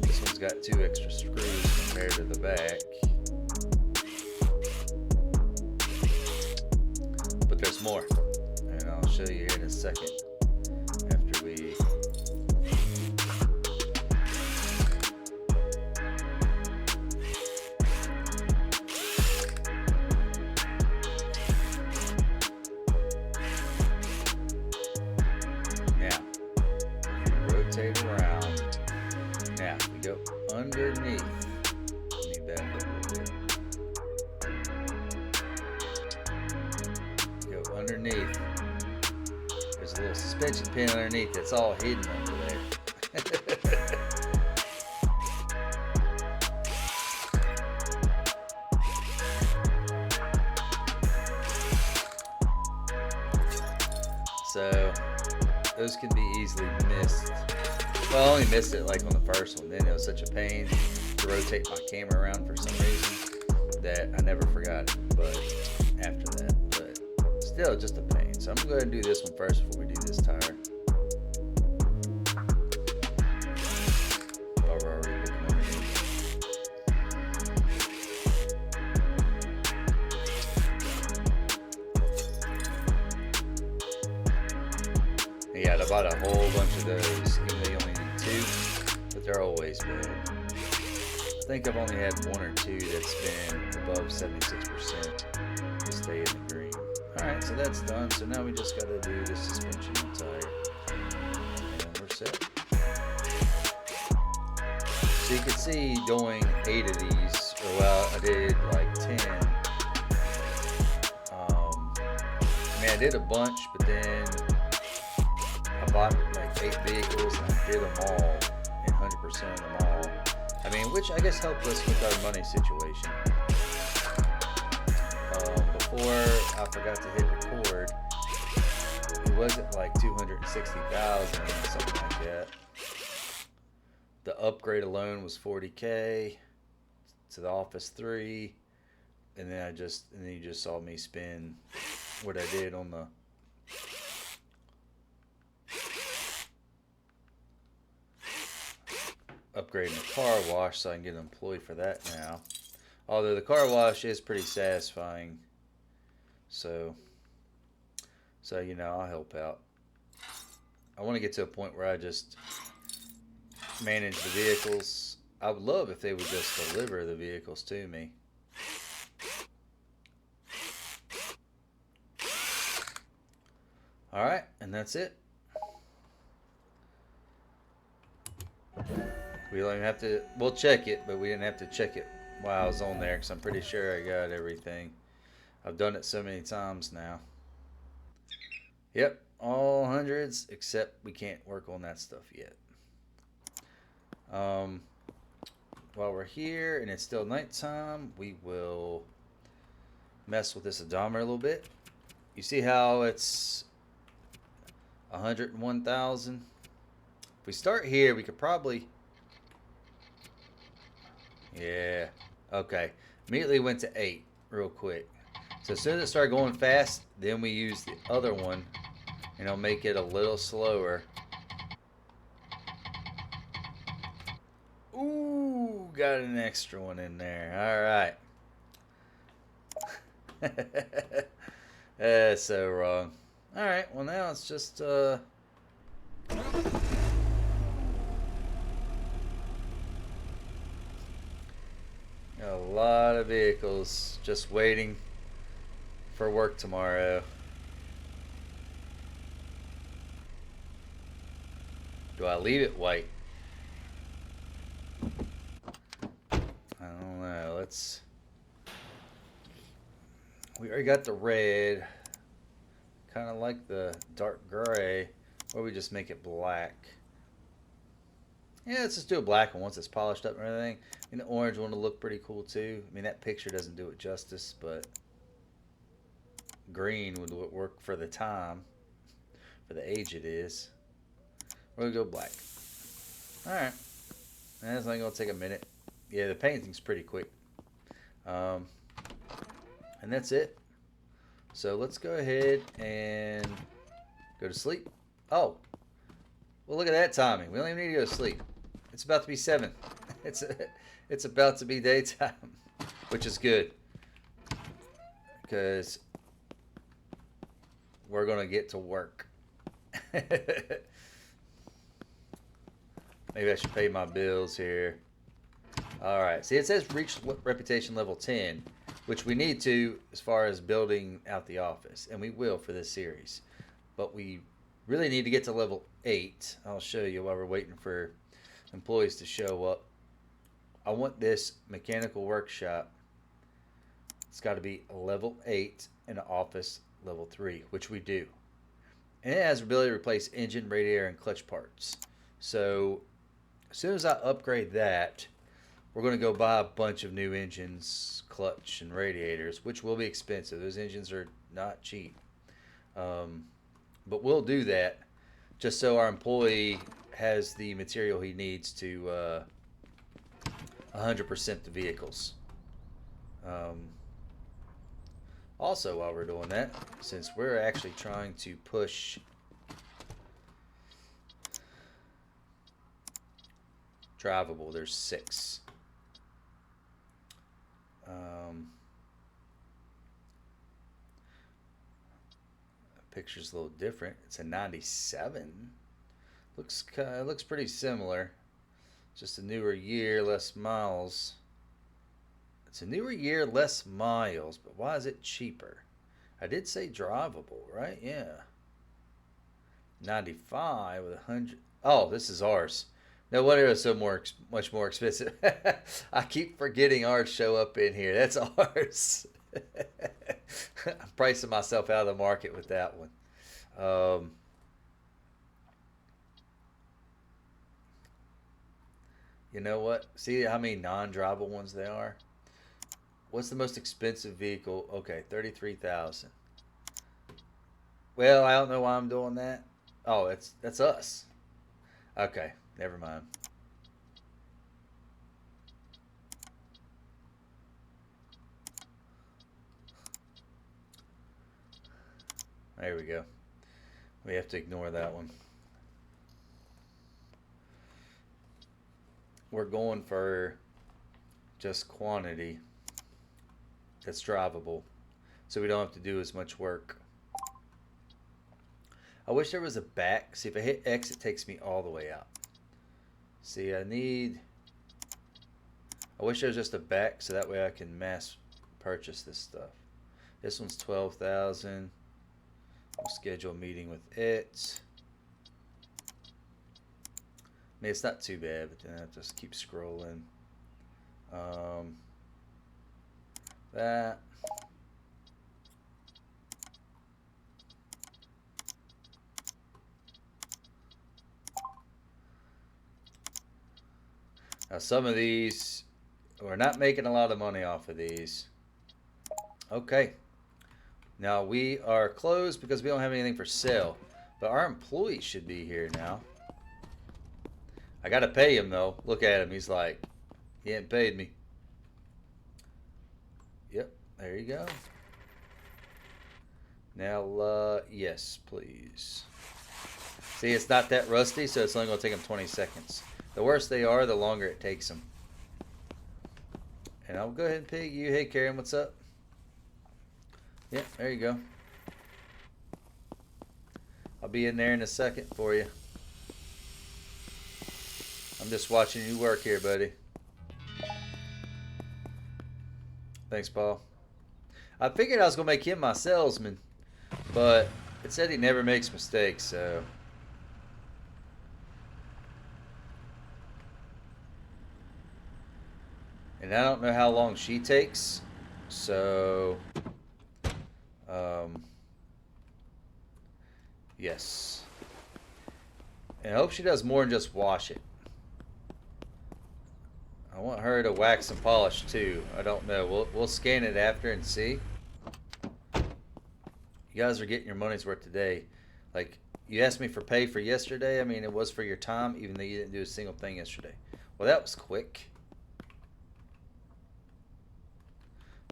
This one's got 2 extra screws compared to the back. But there's more. And I'll show you here in a second after we rotate around. Now we go underneath. Let me back up a little bit. Go underneath. There's a little suspension pin underneath that's all hidden under there. So those can be easily missed. Well, I only missed it like on the first one. Then it was such a pain to rotate my camera around for some reason that I never forgot it. But after that, but still just a pain. So I'm going to go ahead and do this one first before we do this tire. While we're already looking underneath. I bought a whole bunch of those, even though you only need 2, but they're always bad. I think I've only had 1 or 2 that's been above 76% to stay in the green. Alright, so that's done. So now we just got to do the suspension and tire. And we're set. So you can see doing 8 of these, or well, I did like 10. I did a bunch, but then I bought like 8 vehicles and I did them all, and 100% of them all. I mean, which I guess helped us with our money situation. Before I forgot to hit record, it wasn't like 260,000 or something like that. The upgrade alone was 40K to the Office 3, and then you just saw me spend what I did on the upgrading the car wash, so I can get employed for that now. Although the car wash is pretty satisfying, so you know, I'll help out. I want to get to a point where I just manage the vehicles. I would love if they would just deliver the vehicles to me. Alright, and that's it. We don't even have to, we'll check it, but we didn't have to check it while I was on there because I'm pretty sure I got everything. I've done it so many times now. Yep, all hundreds, except we can't work on that stuff yet. While we're here and it's still nighttime, we will mess with this odometer a little bit. You see how it's 101,000? If we start here, we could probably... Yeah, okay. Immediately went to 8 real quick. So as soon as it started going fast, then we use the other one, and I'll make it a little slower. Ooh, got an extra one in there. All right. That's so wrong. All right, well now it's just a lot of vehicles just waiting for work tomorrow. Do I leave it white? I don't know. We already got the red. Kind of like the dark gray, or we just make it black. Yeah, let's just do a black one once it's polished up and everything. And the orange one will look pretty cool too. I mean, that picture doesn't do it justice, but green would work for the time, for the age it is. We're gonna go black. Alright. That's only gonna take a minute. Yeah, the painting's pretty quick. And that's it. So let's go ahead and go to sleep. Oh, well, look at that timing. We don't even need to go to sleep. It's about to be 7. It's about to be daytime, which is good because we're gonna get to work. Maybe I should pay my bills here. All right. See, it says reach reputation level 10, which we need to as far as building out the office, and we will for this series. But we really need to get to level 8. I'll show you while we're waiting for employees to show up. I want this mechanical workshop. It's got to be level 8 and an office level 3, which we do. And it has the ability to replace engine, radiator, and clutch parts. So as soon as I upgrade that, we're going to go buy a bunch of new engines, clutch, and radiators, which will be expensive. Those engines are not cheap. But we'll do that just so our employee has the material he needs to 100% the vehicles. Also, while we're doing that, since we're actually trying to push drivable, there's 6. Picture's a little different. It's a 97. Looks pretty similar. Just a newer year, less miles. It's a newer year, less miles, but why is it cheaper? I did say drivable, right? Yeah. 95 with 100. Oh, this is ours. No wonder it's so much more expensive. I keep forgetting ours show up in here. That's ours. I'm pricing myself out of the market with that one. Um, you know what? See how many non-drivable ones there are? What's the most expensive vehicle? Okay, 33,000. Well, I don't know why I'm doing that. Oh, that's us. Okay, never mind. There we go. We have to ignore that one. We're going for just quantity that's drivable, so we don't have to do as much work. I wish there was a back. See, if I hit X, it takes me all the way out. See, I wish there was just a back, so that way I can mass purchase this stuff. This one's 12,000. I'll schedule a meeting with it. I mean, it's not too bad, but then I have to just keep scrolling. That. Now, some of these, we're not making a lot of money off of these. Okay. Now, we are closed because we don't have anything for sale. But our employee should be here now. I got to pay him, though. Look at him. He's like, he ain't paid me. Yep. There you go. Now, yes, please. See, it's not that rusty, so it's only going to take him 20 seconds. The worse they are, the longer it takes them. And I'll go ahead and pay you. Hey, Karen, what's up? Yeah, there you go. I'll be in there in a second for you. I'm just watching you work here, buddy. Thanks, Paul. I figured I was going to make him my salesman, but it said he never makes mistakes, so... And I don't know how long she takes, so... yes. And I hope she does more than just wash it. I want her to wax and polish too. I don't know. We'll scan it after and see. You guys are getting your money's worth today. Like, you asked me for pay for yesterday. I mean, it was for your time, even though you didn't do a single thing yesterday. Well, that was quick.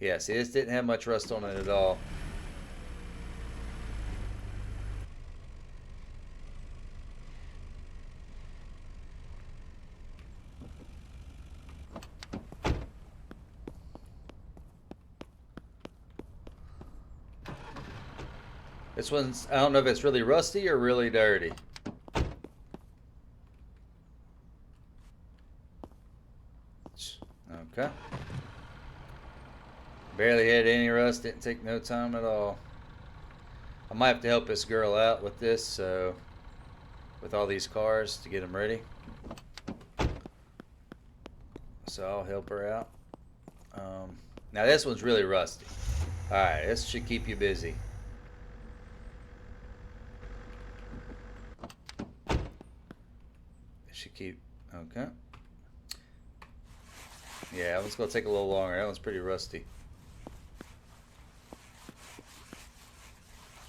Yeah, see, this didn't have much rust on it at all. This one's, I don't know if it's really rusty or really dirty. Okay. Barely had any rust, didn't take no time at all. I might have to help this girl out with this, so with all these cars to get them ready. So I'll help her out. Now this one's really rusty. Alright, this should keep you busy. It should keep, okay. Yeah, that one's going to take a little longer. That one's pretty rusty.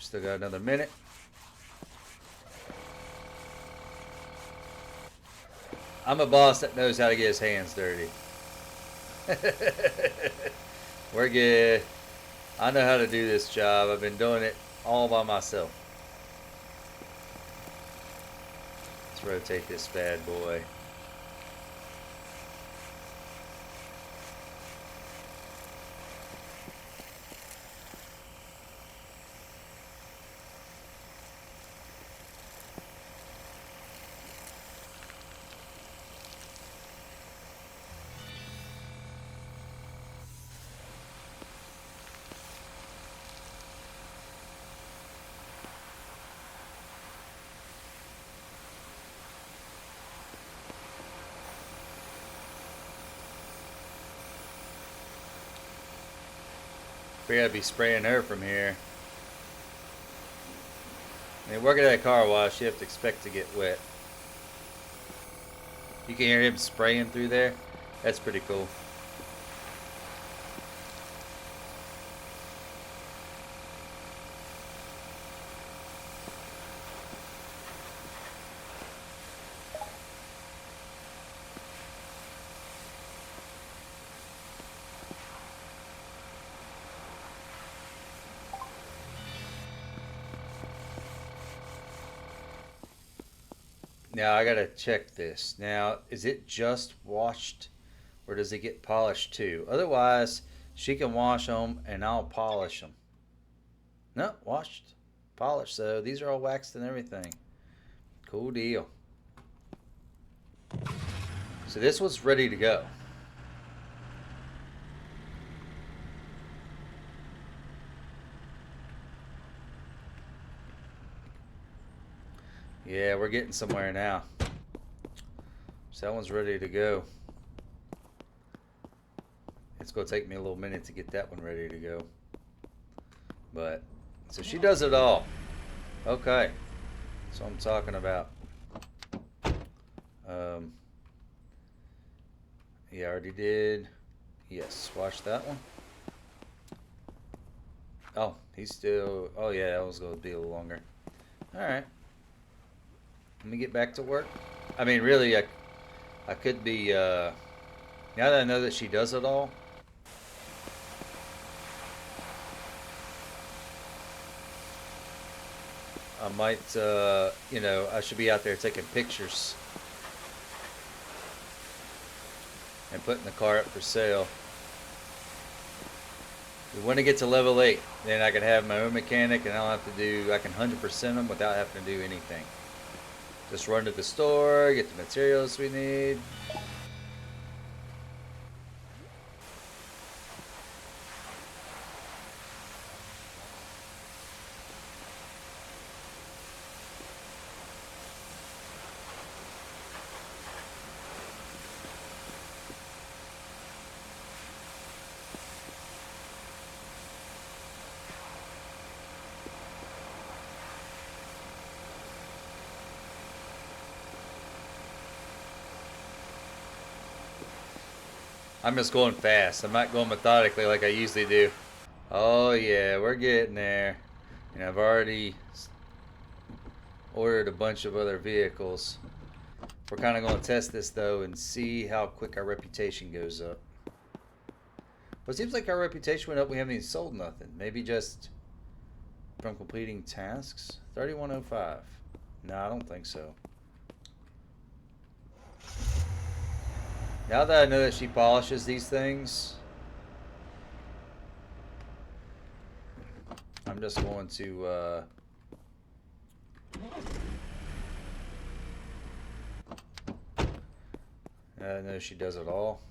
Still got another minute. I'm a boss that knows how to get his hands dirty. We're good. I know how to do this job. I've been doing it all by myself. Let's rotate this bad boy. We gotta be spraying her from here. I mean, working at a car wash, you have to expect to get wet. You can hear him spraying through there. That's pretty cool. Now I gotta check this. Now, is it just washed or does it get polished too? Otherwise, she can wash them and I'll polish them. No, washed, polished. So these are all waxed and everything. Cool deal. So this was ready to go. Yeah, we're getting somewhere now. So that one's ready to go. It's going to take me a little minute to get that one ready to go. But, so she does it all. Okay. That's what I'm talking about. Yeah, I already did. Yes, watch that one. Oh, he's still... Oh, yeah, that was going to be a little longer. Alright. Let me get back to work. I mean, really, I could be... now that I know that she does it all... I might, you know, I should be out there taking pictures and putting the car up for sale. When it gets to level 8, then I can have my own mechanic and I don't have to do, I can 100% them without having to do anything. Just run to the store, get the materials we need. I'm just going fast. I'm not going methodically like I usually do. Oh yeah, we're getting there. And I've already ordered a bunch of other vehicles. We're kind of going to test this though and see how quick our reputation goes up. Well, it seems like our reputation went up. We haven't even sold nothing. Maybe just from completing tasks. 3105. No, I don't think so. Now that I know that she polishes these things, I'm just going to I know she does it all.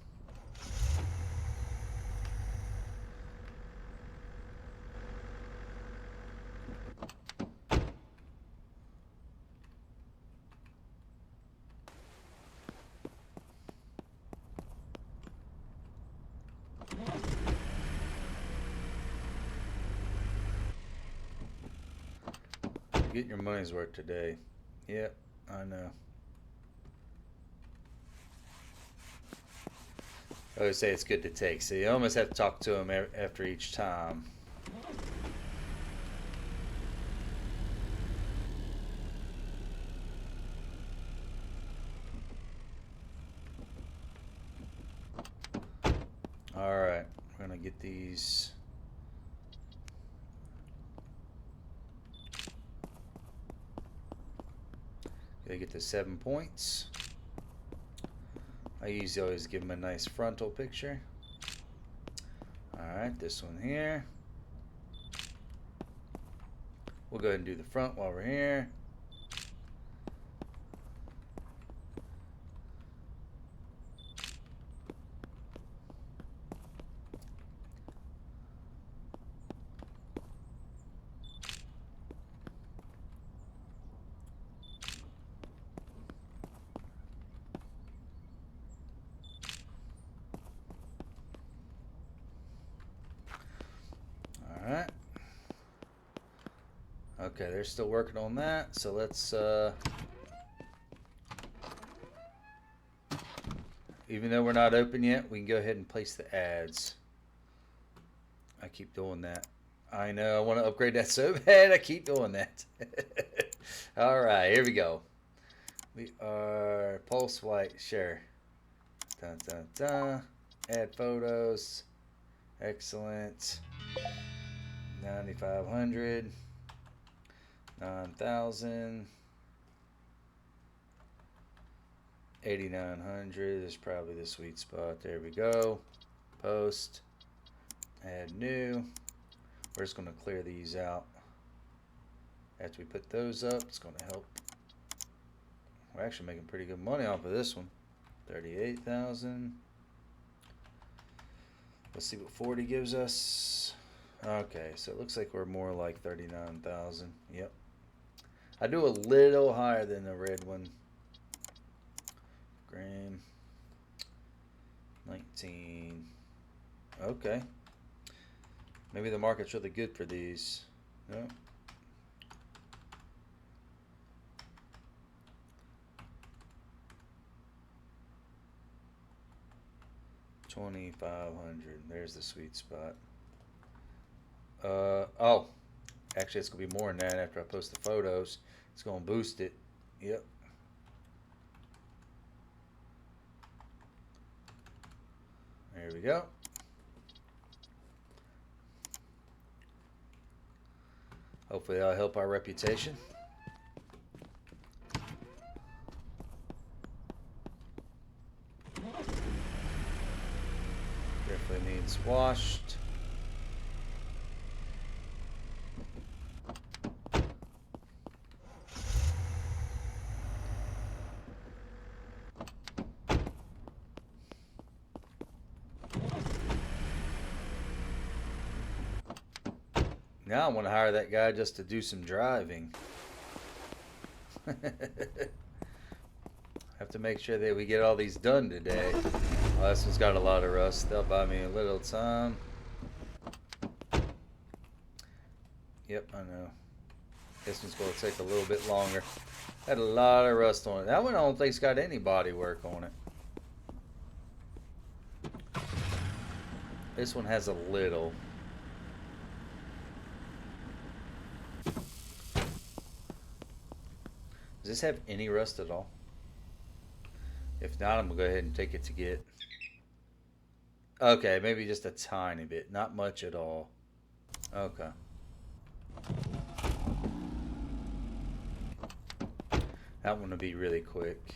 Get your money's worth today. Yep, I know. I always say it's good to take. So you almost have to talk to him after each time. Alright, we're going to get these. Gotta get the 7 points. I usually always give them a nice frontal picture. Alright, this one here. We'll go ahead and do the front while we're here. Okay, they're still working on that. So let's, even though we're not open yet, we can go ahead and place the ads. I keep doing that. I know, I want to upgrade that so bad. I keep doing that. All right, here we go. We are Pulse White, sure. Dun, dun, dun. Add photos. Excellent. 9,500. 9,000. 8,900 is probably the sweet spot. There we go. Post. Add new. We're just going to clear these out. After we put those up, it's going to help. We're actually making pretty good money off of this one. 38,000. Let's see what 40 gives us. Okay, so it looks like we're more like 39,000. Yep. I do a little higher than the red one. Green. 19. Okay. Maybe the market's really good for these. No. 2,500. There's the sweet spot. Oh, actually, it's gonna be more than that after I post the photos. It's gonna boost it. Yep. There we go. Hopefully, that'll help our reputation. Definitely needs washed. Now I want to hire that guy just to do some driving. Have to make sure that we get all these done today. Oh, this one's got a lot of rust. They'll buy me a little time. Yep, I know. This one's going to take a little bit longer. Had a lot of rust on it. That one I don't think's got any body work on it. This one has a little. Does this have any rust at all? If not, I'm going to go ahead and take it to get. Okay, maybe just a tiny bit. Not much at all. Okay. That one will be really quick.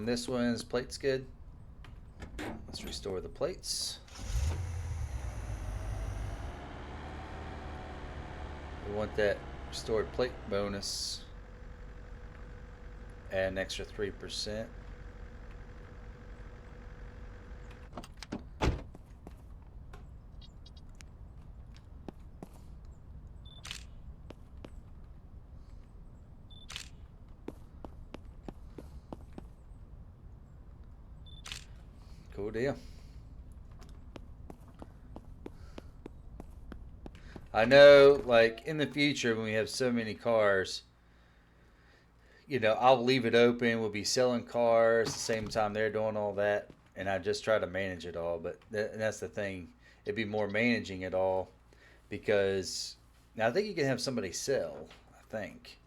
This one's plate's good. Let's restore the plates. We want that restored plate bonus. Add an extra 3%. Cool deal. I know, like, in the future when we have so many cars, you know, I'll leave it open. We'll be selling cars at the same time they're doing all that. And I just try to manage it all. But that's the thing. It'd be more managing it all because now I think you can have somebody sell, I think.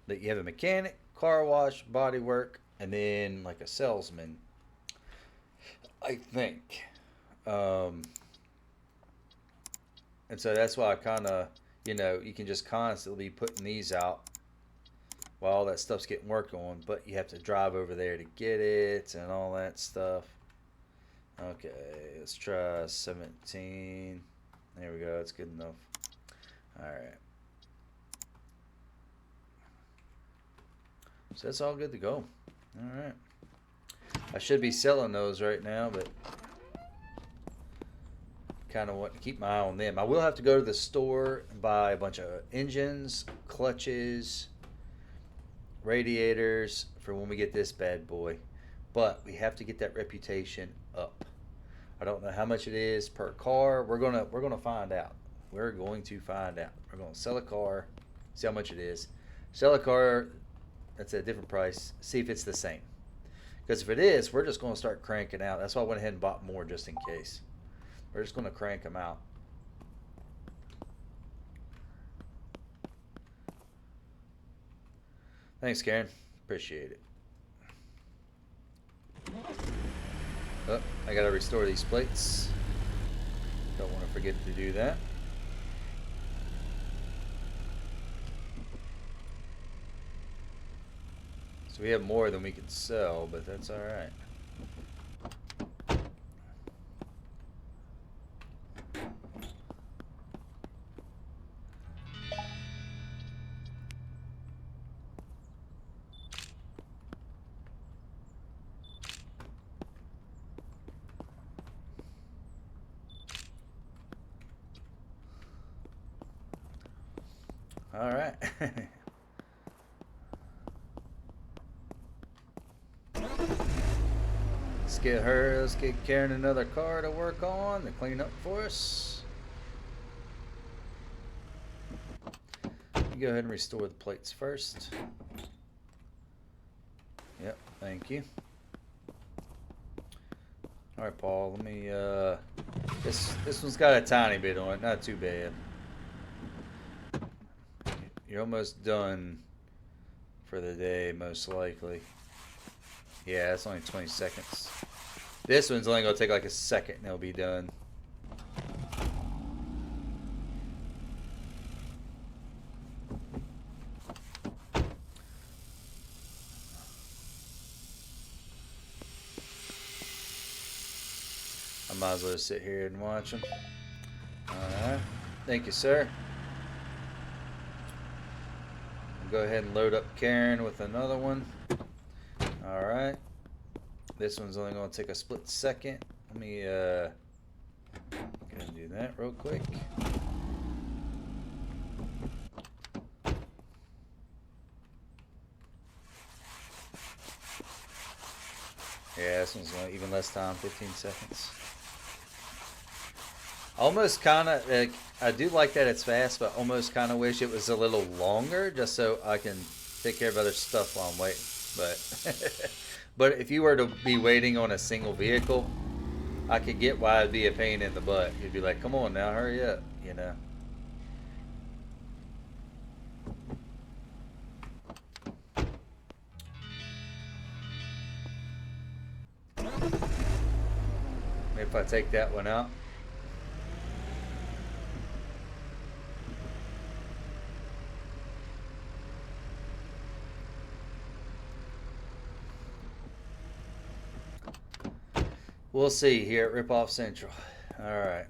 That you have a mechanic, car wash, body work, and then like a salesman. I think. And so that's why I kind of, you know, you can just constantly be putting these out while all that stuff's getting worked on, but you have to drive over there to get it and all that stuff. Okay, let's try 17. There we go, that's good enough. Alright. So that's all good to go. Alright. I should be selling those right now, but kind of want to keep my eye on them. I will have to go to the store and buy a bunch of engines, clutches, radiators for when we get this bad boy. But we have to get that reputation up. I don't know how much it is per car. We're gonna find out. We're going to find out. We're going to sell a car See how much it is. Sell a car that's at a different price. See if it's the same. Because if it is, we're just going to start cranking out. That's why I went ahead and bought more just in case. We're just going to crank them out. Thanks, Karen. Appreciate it. Oh, I got to restore these plates. Don't want to forget to do that. So we have more than we can sell, but that's all right. All right. Let's get Karen another car to work on to clean up for us. You go ahead and restore the plates first. Yep, thank you. All right, Paul, let me, this one's got a tiny bit on it, not too bad. You're almost done for the day, most likely. Yeah, it's only 20 seconds. This one's only going to take like a second and it'll be done. I might as well just sit here and watch them. Alright. Thank you, sir. Go ahead and load up Karen with another one. Alright. This one's only going to take a split second. Let me go and do that real quick. Yeah, this one's going even less time, 15 seconds. Almost kind of, like, I do like that it's fast, but almost kind of wish it was a little longer just so I can take care of other stuff while I'm waiting. But but if you were to be waiting on a single vehicle, I could get why it'd be a pain in the butt. You'd be like, come on now, hurry up, you know. Maybe if I take that one out. We'll see here at Ripoff Central. Alright.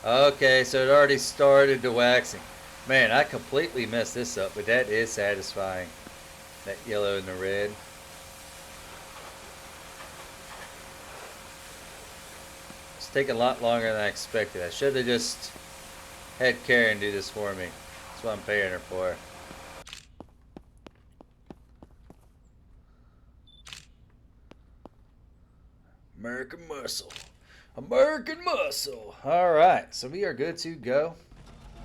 Okay, so it already started the waxing. Man, I completely messed this up, but that is satisfying. That yellow and the red. It's taking a lot longer than I expected. I should have just had Karen do this for me. That's what I'm paying her for. American Muscle. American Muscle. Alright, so we are good to go.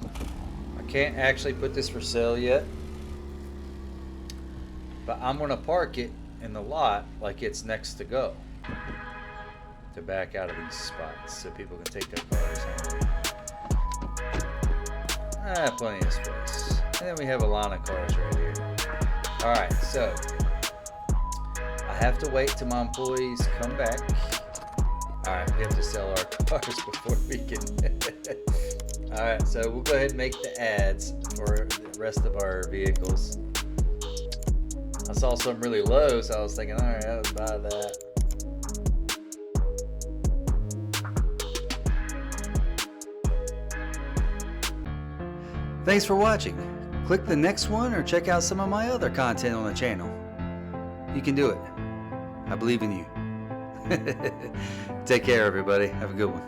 I can't actually put this for sale yet. But I'm going to park it in the lot like it's next to go. To back out of these spots so people can take their cars home. Plenty of space. And then we have a line of cars right here. Alright, so I have to wait till my employees come back. Alright, we have to sell our cars before we can. Alright, so we'll go ahead and make the ads for the rest of our vehicles. I saw some really low, so I was thinking, alright, I'll buy that. Thanks for watching. Click the next one or check out some of my other content on the channel. You can do it. I believe in you. Take care, everybody. Have a good one.